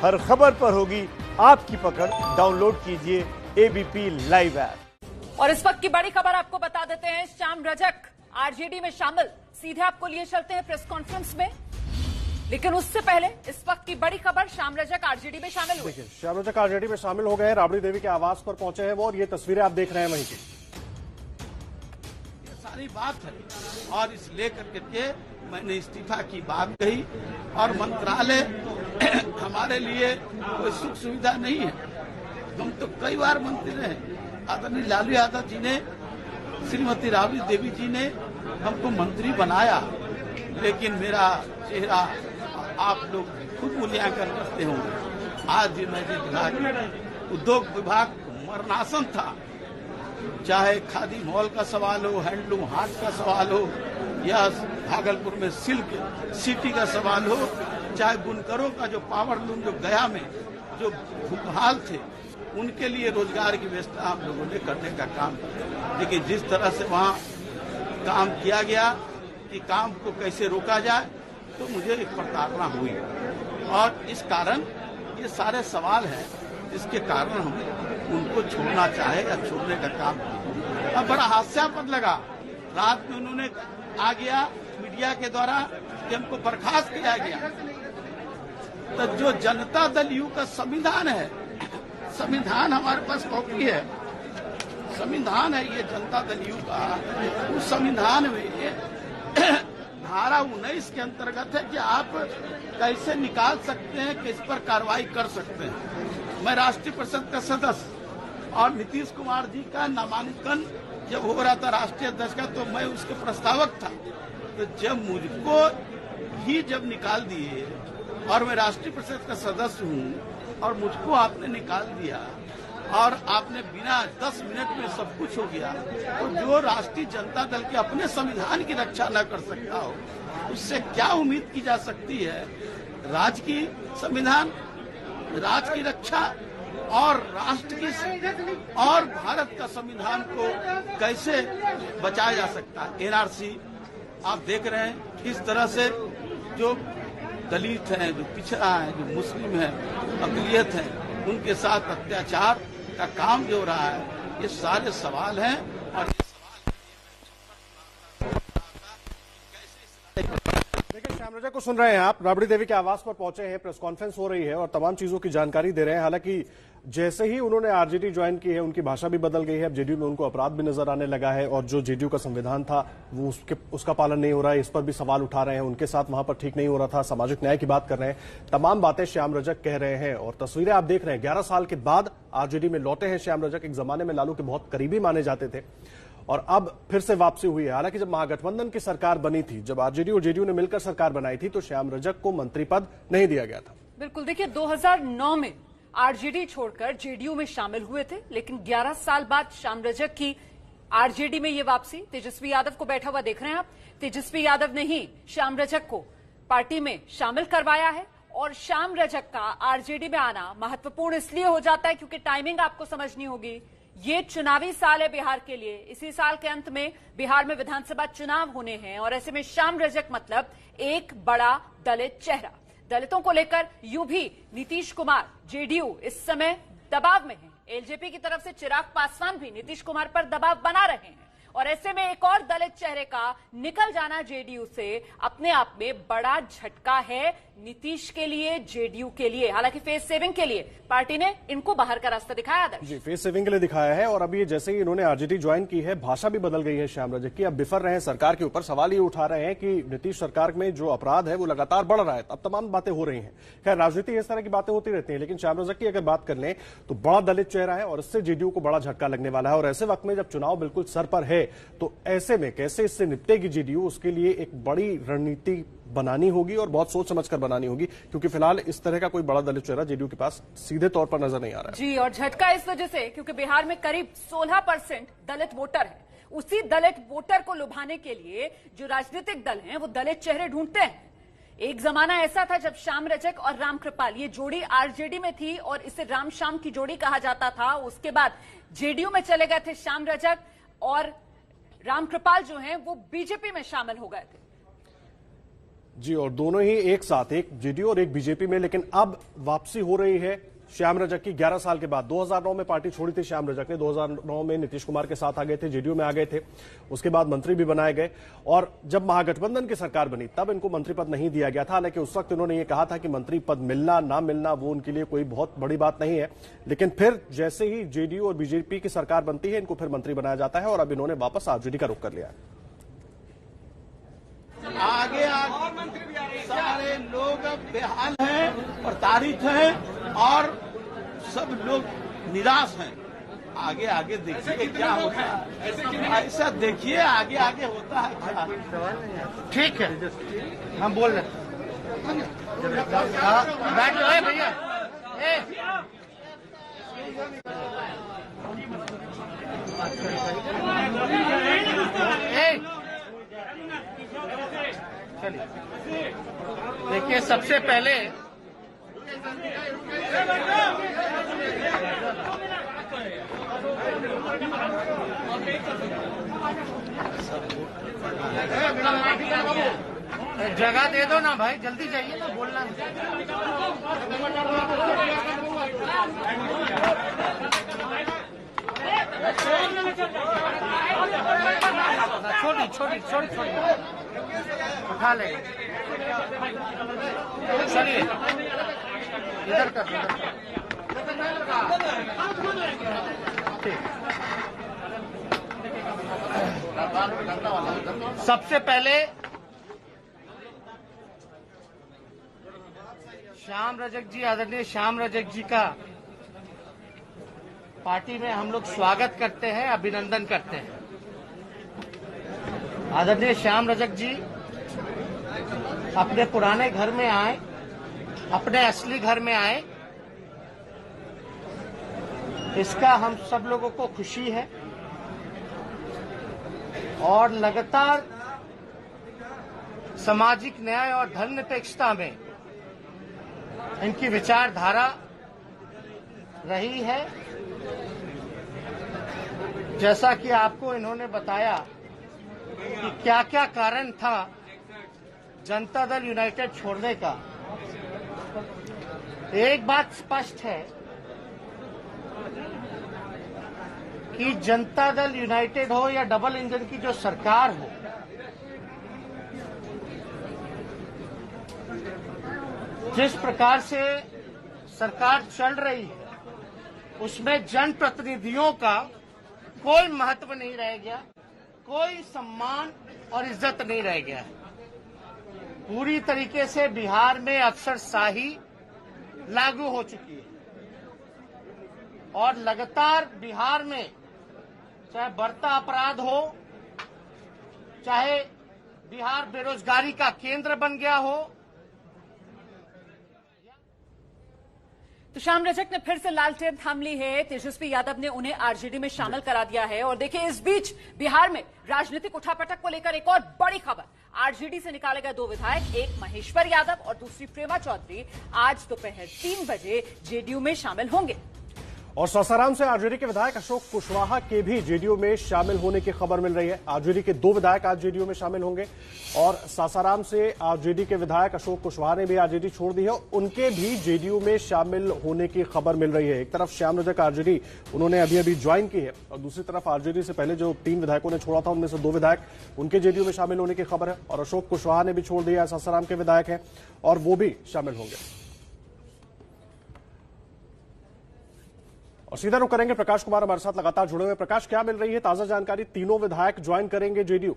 हर खबर पर होगी आपकी पकड़। डाउनलोड कीजिए एबीपी लाइव ऐप। और इस वक्त की बड़ी खबर आपको बता देते हैं। श्याम रजक आरजेडी में शामिल। सीधे आपको लिए चलते हैं प्रेस कॉन्फ्रेंस में, लेकिन उससे पहले इस वक्त की बड़ी खबर, श्याम रजक आरजेडी में शामिल हुए। देखिए, श्याम रजक आरजेडी में शामिल हो गए हैं। राबड़ी देवी के आवास पर पहुंचे हैं वो, और ये तस्वीरें आप देख रहे हैं वहीं की। ये सारी बात है और इस लेकर के मैंने इस्तीफा की बात कही। और मंत्रालय हमारे लिए कोई सुख सुविधा नहीं है। हम तो कई बार मंत्री रहे। आदरणीय लालू यादव जी ने, श्रीमती राबड़ी देवी जी ने हमको मंत्री बनाया, लेकिन मेरा चेहरा आप लोग खुद मूल्यांकन करते होंगे। आज मैं जिस विभाग, उद्योग विभाग मरणासन था, चाहे खादी मॉल का सवाल हो, हैंडलूम हाट का सवाल हो, या भागलपुर में सिल्क सिटी का सवाल हो, चाहे बुनकरों का जो पावर लूम जो गया में जो भूखहाल थे, उनके लिए रोजगार की व्यवस्था हम लोगों ने करने का काम किया। लेकिन जिस तरह से वहाँ काम किया गया कि काम को कैसे रोका जाए, तो मुझे एक प्रताड़ना हुई। और इस कारण ये सारे सवाल हैं जिसके कारण हम उनको छोड़ना चाहे या छोड़ने का काम किया। अब बड़ा हास्यास्पद लगा, रात में उन्होंने आ गया मीडिया के द्वारा कि हमको बर्खास्त किया गया। तो जो जनता दल यू का संविधान है, संविधान हमारे पास कॉपी है, संविधान है ये जनता दल यू का। उस संविधान में धारा 19 के अंतर्गत है कि आप कैसे निकाल सकते हैं, किस पर कार्रवाई कर सकते हैं। मैं राष्ट्रीय परिषद का सदस्य और नीतीश कुमार जी का नामांकन जब हो रहा था राष्ट्रीय अध्यक्ष का, तो मैं उसके प्रस्तावक था। तो जब मुझको ही जब निकाल दिए, और मैं राष्ट्रीय परिषद का सदस्य हूँ, और मुझको आपने निकाल दिया, और आपने बिना 10 मिनट में सब कुछ हो गया, तो जो राष्ट्रीय जनता दल के अपने संविधान की रक्षा न कर सकता हो, उससे क्या उम्मीद की जा सकती है। राज्य की संविधान, राज्य की रक्षा और राष्ट्र की और भारत का संविधान को कैसे बचाया जा सकता है। एनआरसी आप देख रहे हैं किस तरह से जो दलित हैं, जो पिछड़ा है, जो मुस्लिम है, अकलियत है, उनके साथ अत्याचार का काम जो हो रहा है, ये सारे सवाल हैं। और ये देखिए, श्याम रजक को सुन रहे हैं आप। राबड़ी देवी के आवास पर पहुंचे हैं, प्रेस कॉन्फ्रेंस हो रही है और तमाम चीजों की जानकारी दे रहे हैं। हालांकि जैसे ही उन्होंने आरजेडी ज्वाइन की है, उनकी भाषा भी बदल गई है। अब जेडीयू में उनको अपराध भी नजर आने लगा है, और जो जेडीयू का संविधान था वो उसका पालन नहीं हो रहा है, इस पर भी सवाल उठा रहे हैं। उनके साथ वहां पर ठीक नहीं हो रहा था, सामाजिक न्याय की बात कर रहे हैं। तमाम बातें श्याम रजक कह रहे हैं, और तस्वीरें आप देख रहे हैं। 11 साल के बाद आरजेडी में लौटे हैं श्याम रजक। एक जमाने में लालू के बहुत करीबी माने जाते थे, और अब फिर से वापसी हुई है। हालांकि जब महागठबंधन की सरकार बनी थी, जब आरजेडी और जेडीयू ने मिलकर सरकार बनाई थी, तो श्याम रजक को मंत्री पद नहीं दिया गया था। बिल्कुल, देखिए 2009 में आरजेडी छोड़कर जेडीयू में शामिल हुए थे, लेकिन 11 साल बाद श्याम रजक की आरजेडी में ये वापसी। तेजस्वी यादव को बैठा हुआ देख रहे हैं आप। तेजस्वी यादव ने ही श्याम रजक को पार्टी में शामिल करवाया है, और श्याम रजक का आरजेडी में आना महत्वपूर्ण इसलिए हो जाता है क्योंकि टाइमिंग आपको समझनी होगी। ये चुनावी साल है बिहार के लिए। इसी साल के अंत में बिहार में विधानसभा चुनाव होने हैं, और ऐसे में श्याम रजक मतलब एक बड़ा दलित चेहरा। दलितों को लेकर यूं भी नीतीश कुमार, जेडीयू इस समय दबाव में है। एलजेपी की तरफ से चिराग पासवान भी नीतीश कुमार पर दबाव बना रहे हैं, और ऐसे में एक और दलित चेहरे का निकल जाना जेडीयू से अपने आप में बड़ा झटका है नीतीश के लिए, जेडीयू के लिए। हालांकि फेस सेविंग के लिए पार्टी ने इनको बाहर का रास्ता दिखाया था जी, फेस सेविंग के लिए दिखाया है। और अभी जैसे ही इन्होंने आरजेडी ज्वाइन की है, भाषा भी बदल गई है श्याम रजक की। अब बिफर रहे हैं सरकार के ऊपर, सवाल ये उठा रहे हैं कि नीतीश सरकार में जो अपराध है वो लगातार बढ़ रहा है। अब तमाम बातें हो रही हैं। खैर, राजनीति इस तरह की बातें होती रहती है, लेकिन श्याम रजक की अगर बात कर लें तो बड़ा दलित चेहरा है, और इससे जेडीयू को बड़ा झटका लगने वाला है। और ऐसे वक्त में जब चुनाव बिल्कुल सर पर है, तो ऐसे में कैसे इससे निपटेगी जेडीयू, उसके लिए एक बड़ी रणनीति बनानी होगी, और बहुत सोच समझकर बनानी होगी, क्योंकि फिलहाल इस तरह का कोई बड़ा दलित चेहरा जेडीयू के पास सीधे तौर पर नजर नहीं आ रहा है। जी, और झटका इस वजह से क्योंकि बिहार में करीब 16% दलित वोटर है। उसी दलित वोटर को लुभाने के लिए जो राजनीतिक दल हैं वो दलित चेहरे ढूंढते हैं। एक जमाना ऐसा था जब श्याम रजक और रामकृपाल ये जोड़ी आरजेडी में थी, और इसे राम श्याम की जोड़ी कहा जाता था। उसके बाद जेडीयू में चले गए थे श्याम रजक, और रामकृपाल जो हैं वो बीजेपी में शामिल हो गए थे। जी, और दोनों ही एक साथ, एक जेडीयू और एक बीजेपी में, लेकिन अब वापसी हो रही है श्याम रजक की 11 साल के बाद। 2009 में पार्टी छोड़ी थी श्याम रजक ने, 2009 में नीतीश कुमार के साथ आ गए थे, जेडीयू में आ गए थे, उसके बाद मंत्री भी बनाए गए और जब महागठबंधन की सरकार बनी तब इनको मंत्री पद नहीं दिया गया था। हालांकि उस वक्त इन्होंने ये कहा था कि मंत्री पद मिलना ना मिलना वो उनके लिए कोई बहुत बड़ी बात नहीं है, लेकिन फिर जैसे ही जेडीयू और बीजेपी की सरकार बनती है इनको फिर मंत्री बनाया जाता है और अब इन्होंने वापस आरजेडी का रुख कर लिया है। आगे सारे लोग अब बेहाल हैं और तारीफ हैं और सब लोग निराश हैं। आगे आगे देखिए क्या होता है, ऐसा देखिए आगे आगे होता है क्या। ठीक है, हम बोल रहे बैठ लो भैया। चलिए देखिए, सबसे पहले जगह दे दो ना भाई, जल्दी जाइए ना, बोलना छोटी छोटी छोटी छोटी उठा ले। चलिए इधर कर, सबसे पहले श्याम रजक जी, आदरणीय श्याम रजक जी का पार्टी में हम लोग स्वागत करते हैं, अभिनंदन करते हैं। आदरणीय श्याम रजक जी अपने पुराने घर में आए, अपने असली घर में आए, इसका हम सब लोगों को खुशी है और लगातार सामाजिक न्याय और धर्मनिरपेक्षता में इनकी विचारधारा रही है। जैसा कि आपको इन्होंने बताया कि क्या क्या कारण था जनता दल यूनाइटेड छोड़ने का, एक बात स्पष्ट है कि जनता दल यूनाइटेड हो या डबल इंजन की जो सरकार हो, जिस प्रकार से सरकार चल रही है उसमें जनप्रतिनिधियों का कोई महत्व नहीं रह गया, कोई सम्मान और इज्जत नहीं रह गया है। पूरी तरीके से बिहार में अफसरशाही लागू हो चुकी है और लगातार बिहार में चाहे बढ़ता अपराध हो, चाहे बिहार बेरोजगारी का केंद्र बन गया हो। तो श्याम रजक ने फिर से लालटेन थाम ली है, तेजस्वी यादव ने उन्हें आरजेडी में शामिल करा दिया है। और देखिए, इस बीच बिहार में राजनीतिक उठापटक को लेकर एक और बड़ी खबर, आरजेडी से निकाले गए 2 विधायक, एक महेश्वर यादव और दूसरी प्रेमा चौधरी, आज दोपहर 3 बजे जेडीयू में शामिल होंगे। और सासाराम से आरजेडी के विधायक अशोक कुशवाहा के भी जेडीयू में शामिल होने की खबर मिल रही है। आरजेडी के 2 विधायक आज जेडीयू में शामिल होंगे और सासाराम से आरजेडी के विधायक अशोक कुशवाहा ने भी आरजेडी छोड़ दी है, उनके भी जेडीयू में शामिल होने की खबर मिल रही है। एक तरफ श्याम रजक आरजेडी उन्होंने अभी अभी ज्वाइन की है और दूसरी तरफ आरजेडी से पहले जो 3 विधायकों ने छोड़ा था उनमें से 2 विधायक उनके जेडीयू में शामिल होने की खबर है और अशोक कुशवाहा ने भी छोड़ दिया है, सासाराम के विधायक हैं और वो भी शामिल होंगे। और सीधा रुख करेंगे, प्रकाश कुमार हमारे साथ लगातार जुड़े हुए। प्रकाश, क्या मिल रही है ताजा जानकारी? तीनों विधायक ज्वाइन करेंगे जेडीयू।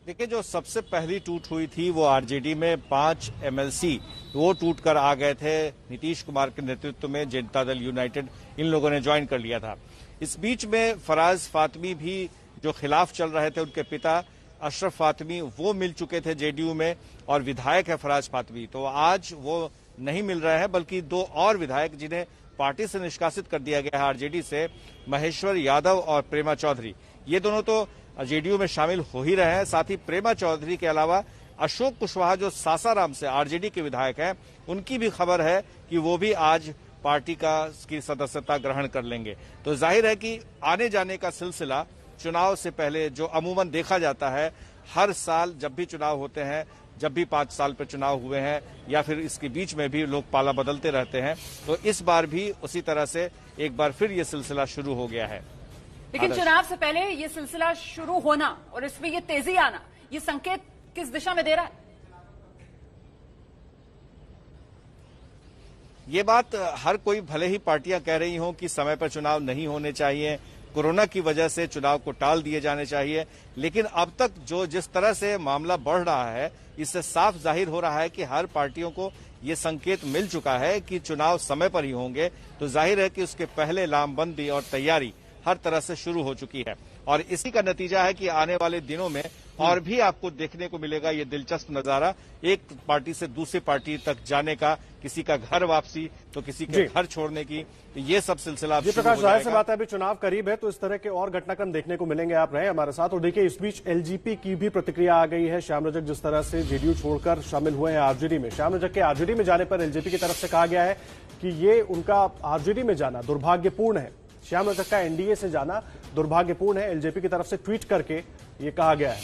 देखिए, जो सबसे पहली टूट हुई थी वो आरजेडी में 5 एमएलसी वो टूट कर आ गए थे। नीतीश कुमार के नेतृत्व में जनता दल यूनाइटेड इन लोगों ने ज्वाइन कर लिया था। इस बीच में फराज फातमी भी जो खिलाफ चल रहे थे, उनके पिता अशरफ फातमी वो मिल चुके थे जेडीयू में और विधायक है फराज फातमी, तो आज वो नहीं मिल रहे हैं, बल्कि 2 और विधायक जिन्हें पार्टी से निष्कासित कर दिया गया है आरजेडी से, महेश्वर यादव और प्रेमा चौधरी, ये दोनों तो जेडीयू में शामिल हो ही रहे हैं। साथ ही प्रेमा चौधरी के अलावा अशोक कुशवाहा जो सासाराम से आरजेडी के विधायक हैं, उनकी भी खबर है कि वो भी आज पार्टी की सदस्यता ग्रहण कर लेंगे। तो जाहिर है कि आने जाने का सिलसिला चुनाव से पहले जो अमूमन देखा जाता है, हर साल जब भी चुनाव होते हैं, जब भी 5 साल पर चुनाव हुए हैं या फिर इसके बीच में भी लोग पाला बदलते रहते हैं, तो इस बार भी उसी तरह से एक बार फिर ये सिलसिला शुरू हो गया है। लेकिन चुनाव से पहले ये सिलसिला शुरू होना और इसमें ये तेजी आना, ये संकेत किस दिशा में दे रहा है? ये बात हर कोई, भले ही पार्टियां कह रही हों कि समय पर चुनाव नहीं होने चाहिए, कोरोना की वजह से चुनाव को टाल दिए जाने चाहिए, लेकिन अब तक जो जिस तरह से मामला बढ़ रहा है, इससे साफ जाहिर हो रहा है कि हर पार्टियों को ये संकेत मिल चुका है कि चुनाव समय पर ही होंगे। तो जाहिर है कि उसके पहले लामबंदी और तैयारी हर तरह से शुरू हो चुकी है और इसी का नतीजा है कि आने वाले दिनों में और भी आपको देखने को मिलेगा ये दिलचस्प नजारा, एक पार्टी से दूसरी पार्टी तक जाने का, किसी का घर वापसी तो किसी के घर छोड़ने की, तो ये सब सिलसिला जी प्रकाश, जाहिर सी बात है अभी चुनाव करीब है तो इस तरह के और घटनाक्रम देखने को मिलेंगे। आप रहे हमारे साथ। और देखिए, इस बीच एलजेपी की भी प्रतिक्रिया आ गई है। श्याम रजक जिस तरह से जेडीयू छोड़कर शामिल हुए हैं आरजेडी में, श्याम रजक के आरजेडी में जाने पर एलजेपी की तरफ से कहा गया है कि ये उनका आरजेडी में जाना दुर्भाग्यपूर्ण है। श्याम रजक का एनडीए से जाना दुर्भाग्यपूर्ण है, एलजेपी की तरफ से ट्वीट करके ये कहा गया है।